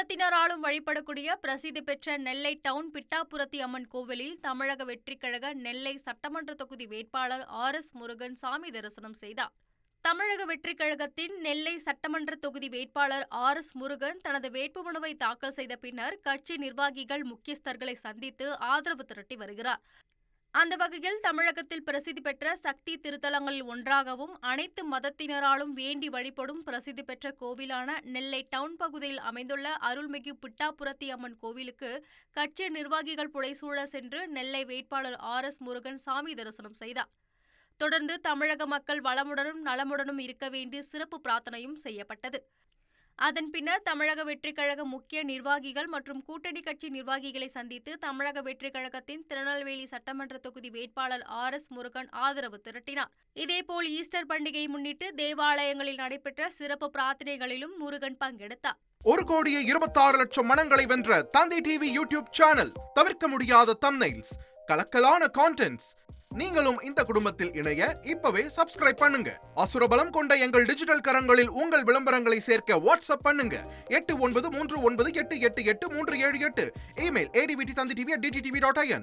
மதத்தினராலும் வழிபடக்கூடிய பிரசித்தி பெற்ற நெல்லை டவுன் பிட்டாபுரத்தி அம்மன் கோவிலில் தமிழக வெற்றிக் கழக நெல்லை சட்டமன்ற தொகுதி வேட்பாளர் RS முருகன் சாமி தரிசனம் செய்தார். தமிழக வெற்றிக் கழகத்தின் நெல்லை சட்டமன்ற தொகுதி வேட்பாளர் RS முருகன் தனது வேட்புமனுவை தாக்கல் செய்த பின்னர் கட்சி நிர்வாகிகள் முக்கியஸ்தர்களை சந்தித்து ஆதரவு திரட்டி வருகிறார். அந்த வகையில் தமிழகத்தில் பிரசித்தி பெற்ற சக்தி திருத்தலங்களில் ஒன்றாகவும் அனைத்து மதத்தினராலும் வேண்டி வழிபடும் பிரசித்தி பெற்ற கோவிலான நெல்லை டவுன் பகுதியில் அமைந்துள்ள அருள்மிகு பிட்டாபுரத்தி அம்மன் கோவிலுக்கு கட்சி நிர்வாகிகள் புடைசூழ சென்று நெல்லை வேட்பாளர் RS முருகன் சாமி தரிசனம் செய்தார். தொடர்ந்து தமிழக மக்கள் வளமுடனும் நலமுடனும் இருக்க வேண்டிய சிறப்பு பிரார்த்தனையும் செய்யப்பட்டது. அதன் பின்னர் தமிழக வெற்றிக் கழக முக்கிய நிர்வாகிகள் மற்றும் கூட்டணி கட்சி நிர்வாகிகளை சந்தித்து தமிழக வெற்றிக் கழகத்தின் திருநெல்வேலி சட்டமன்ற தொகுதி வேட்பாளர் RS முருகன் ஆதரவு திரட்டினார். இதேபோல் ஈஸ்டர் பண்டிகையை முன்னிட்டு தேவாலயங்களில் நடைபெற்ற சிறப்பு பிரார்த்தனைகளிலும் முருகன் பங்கெடுத்தார். 1,26,00,000 மனங்களை வென்ற தந்தி டிவி யூடியூப் சேனல். தவிர்க்க முடியாத தம்ப்நெயில்ஸ், கலக்கலான கான்டென்ட்ஸ். நீங்களும் இந்த குடும்பத்தில் இணைய இப்பவே சப்ஸ்கிரைப் பண்ணுங்க. அசுரபலம் கொண்ட எங்கள் டிஜிட்டல் கரங்களில் உங்கள் விளம்பரங்களை சேர்க்க வாட்ஸ்அப் பண்ணுங்க. 8939888838. Email advttv@dttv.in.